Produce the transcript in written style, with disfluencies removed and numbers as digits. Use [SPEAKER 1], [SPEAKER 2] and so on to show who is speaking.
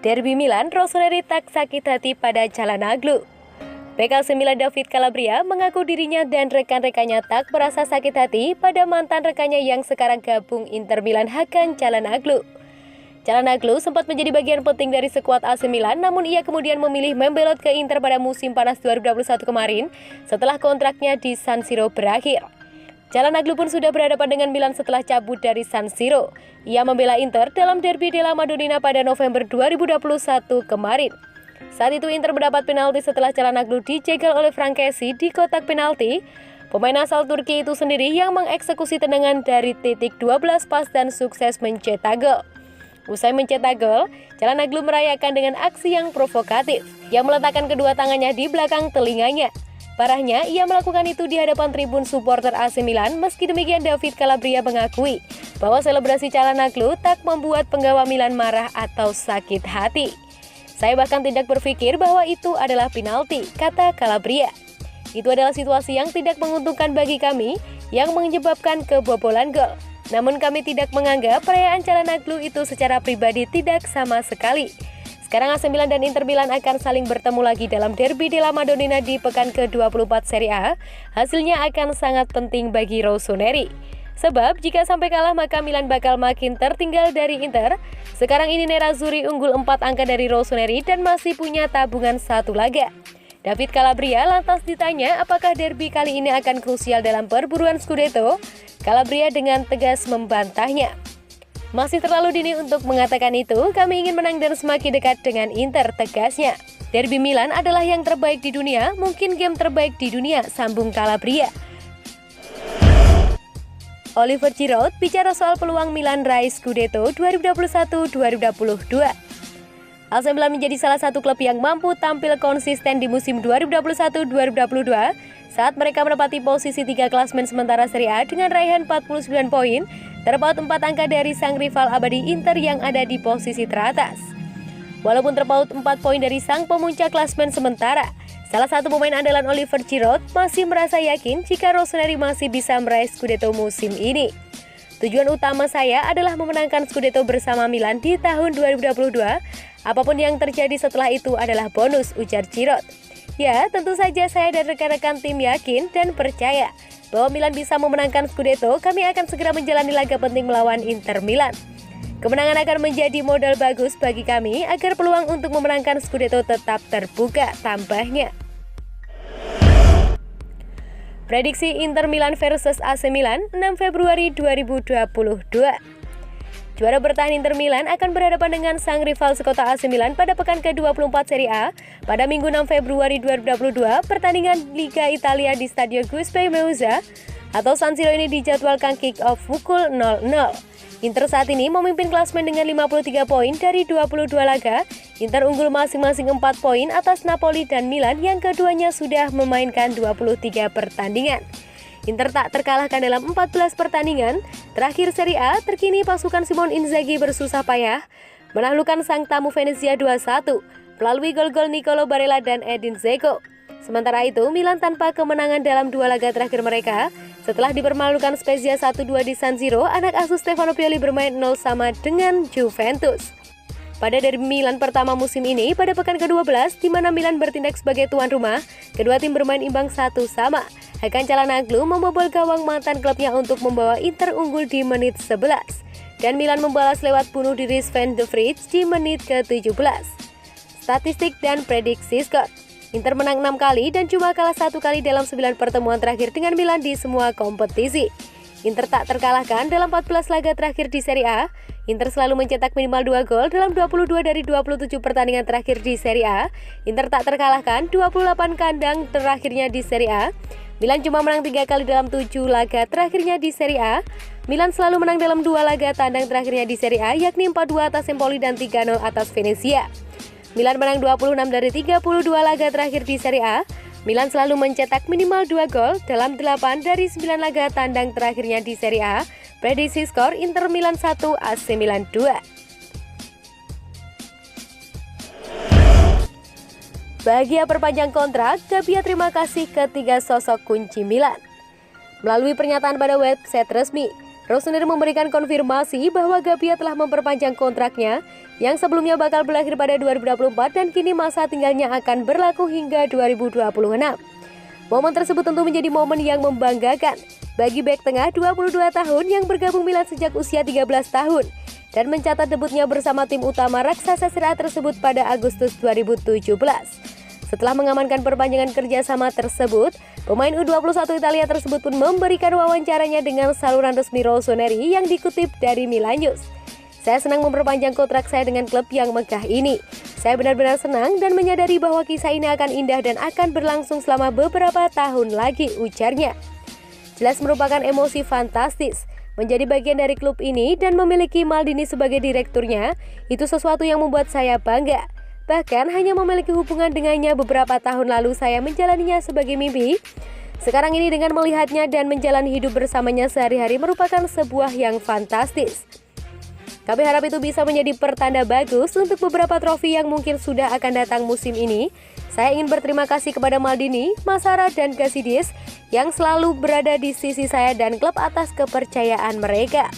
[SPEAKER 1] Derby Milan, Rossoneri tak sakit hati pada Çalhanoğlu. Bek AC Milan David Calabria mengaku dirinya dan rekan-rekannya tak merasa sakit hati pada mantan rekannya yang sekarang gabung Inter Milan, Hakan Çalhanoğlu. Çalhanoğlu sempat menjadi bagian penting dari skuad AC Milan, namun ia kemudian memilih membelot ke Inter pada musim panas 2021 kemarin setelah kontraknya di San Siro berakhir. Çalhanoğlu pun sudah berhadapan dengan Milan setelah cabut dari San Siro. Ia membela Inter dalam Derby della Madonnina pada November 2021 kemarin. Saat itu Inter mendapat penalti setelah Çalhanoğlu dijegal oleh Frankesi di kotak penalti. Pemain asal Turki itu sendiri yang mengeksekusi tendangan dari titik 12 pas dan sukses mencetak gol. Usai mencetak gol, Çalhanoğlu merayakan dengan aksi yang provokatif, yang meletakkan kedua tangannya di belakang telinganya. Parahnya, ia melakukan itu di hadapan tribun supporter AC Milan. Meski demikian, David Calabria mengakui bahwa selebrasi Çalhanoğlu tak membuat penggawa Milan marah atau sakit hati. Saya bahkan tidak berpikir bahwa itu adalah penalti, kata Calabria. Itu adalah situasi yang tidak menguntungkan bagi kami yang menyebabkan kebobolan gol. Namun kami tidak menganggap perayaan Çalhanoğlu itu secara pribadi tidak sama sekali. Sekarang AC Milan dan Inter Milan akan saling bertemu lagi dalam Derby della Madonnina di pekan ke-24 Serie A. Hasilnya akan sangat penting bagi Rossoneri. Sebab jika sampai kalah maka Milan bakal makin tertinggal dari Inter. Sekarang ini Nerazzurri unggul 4 angka dari Rossoneri dan masih punya tabungan 1 laga. David Calabria lantas ditanya apakah derby kali ini akan krusial dalam perburuan Scudetto. Calabria dengan tegas membantahnya. Masih terlalu dini untuk mengatakan itu, kami ingin menang dan semakin dekat dengan Inter, tegasnya. Derby Milan adalah yang terbaik di dunia, mungkin game terbaik di dunia, sambung Calabria. Oliver Giroud bicara soal peluang Milan raih Scudetto 2021-2022. AC Milan menjadi salah satu klub yang mampu tampil konsisten di musim 2021-2022 saat mereka menempati posisi 3 klasemen sementara Serie A dengan raihan 49 poin, terpaut 4 angka dari sang rival abadi Inter yang ada di posisi teratas. Walaupun terpaut 4 poin dari sang pemuncak klasemen sementara, salah satu pemain andalan Oliver Giroud masih merasa yakin jika Rossoneri masih bisa meraih Scudetto musim ini. Tujuan utama saya adalah memenangkan Scudetto bersama Milan di tahun 2022. Apapun yang terjadi setelah itu adalah bonus, ujar Giroud. Ya, tentu saja saya dan rekan-rekan tim yakin dan percaya bahwa Milan bisa memenangkan Scudetto. Kami akan segera menjalani laga penting melawan Inter Milan. Kemenangan akan menjadi modal bagus bagi kami agar peluang untuk memenangkan Scudetto tetap terbuka, tambahnya. Prediksi Inter Milan versus AC Milan 6 Februari 2022. Juara bertahan Inter Milan akan berhadapan dengan sang rival sekota AC Milan pada pekan ke-24 Serie A pada Minggu 6 Februari 2022. Pertandingan Liga Italia di Stadio Giuseppe Meazza atau San Siro ini dijadwalkan kick-off pukul 00. Inter saat ini memimpin klasemen dengan 53 poin dari 22 laga. Inter unggul masing-masing 4 poin atas Napoli dan Milan yang keduanya sudah memainkan 23 pertandingan. Inter tak terkalahkan dalam 14 pertandingan terakhir Serie A. Terkini pasukan Simone Inzaghi bersusah payah menaklukkan sang tamu Venezia 2-1 melalui gol-gol Nicolo Barella dan Edin Dzeko. Sementara itu Milan tanpa kemenangan dalam 2 laga terakhir mereka. Setelah dipermalukan Spezia 1-2 di San Siro, anak asuh Stefano Pioli bermain 0 sama dengan Juventus. Pada derby Milan pertama musim ini pada pekan ke-12 di mana Milan bertindak sebagai tuan rumah, kedua tim bermain imbang 1 sama. Hakan Çalhanoğlu membobol gawang mantan klubnya untuk membawa Inter unggul di menit 11 dan Milan membalas lewat bunuh diri Sven de Vrij di menit ke-17. Statistik dan prediksi skor. Inter menang 6 kali dan cuma kalah 1 kali dalam 9 pertemuan terakhir dengan Milan di semua kompetisi. Inter tak terkalahkan dalam 14 laga terakhir di Serie A. Inter selalu mencetak minimal 2 gol dalam 22 dari 27 pertandingan terakhir di Serie A. Inter tak terkalahkan 28 kandang terakhirnya di Serie A. Milan cuma menang 3 kali dalam 7 laga terakhirnya di Serie A. Milan selalu menang dalam 2 laga tandang terakhirnya di Serie A, yakni 4-2 atas Empoli dan 3-0 atas Venezia. Milan menang 26 dari 32 laga terakhir di Serie A. Milan selalu mencetak minimal 2 gol dalam 8 dari 9 laga tandang terakhirnya di Serie A. Prediksi skor Inter Milan 1, AC Milan 2. Bahagia perpanjang kontrak, Gabbia terima kasih ketiga sosok kunci Milan. Melalui pernyataan pada website resmi, Rossoneri memberikan konfirmasi bahwa Gabbia telah memperpanjang kontraknya yang sebelumnya bakal berakhir pada 2024 dan kini masa tinggalnya akan berlaku hingga 2026. Momen tersebut tentu menjadi momen yang membanggakan bagi bek tengah 22 tahun yang bergabung Milan sejak usia 13 tahun dan mencatat debutnya bersama tim utama raksasa Serie A tersebut pada Agustus 2017. Setelah mengamankan perpanjangan kerjasama tersebut, pemain U21 Italia tersebut pun memberikan wawancaranya dengan saluran resmi Rossoneri yang dikutip dari Milan News. Saya senang memperpanjang kontrak saya dengan klub yang megah ini. Saya benar-benar senang dan menyadari bahwa kisah ini akan indah dan akan berlangsung selama beberapa tahun lagi, ujarnya. Jelas merupakan emosi fantastis. Menjadi bagian dari klub ini dan memiliki Maldini sebagai direkturnya, itu sesuatu yang membuat saya bangga. Bahkan hanya memiliki hubungan dengannya beberapa tahun lalu saya menjalaninya sebagai mimpi. Sekarang ini dengan melihatnya dan menjalani hidup bersamanya sehari-hari merupakan sebuah yang fantastis. Kami harap itu bisa menjadi pertanda bagus untuk beberapa trofi yang mungkin sudah akan datang musim ini. Saya ingin berterima kasih kepada Maldini, Masara, dan Gazidis yang selalu berada di sisi saya dan klub atas kepercayaan mereka.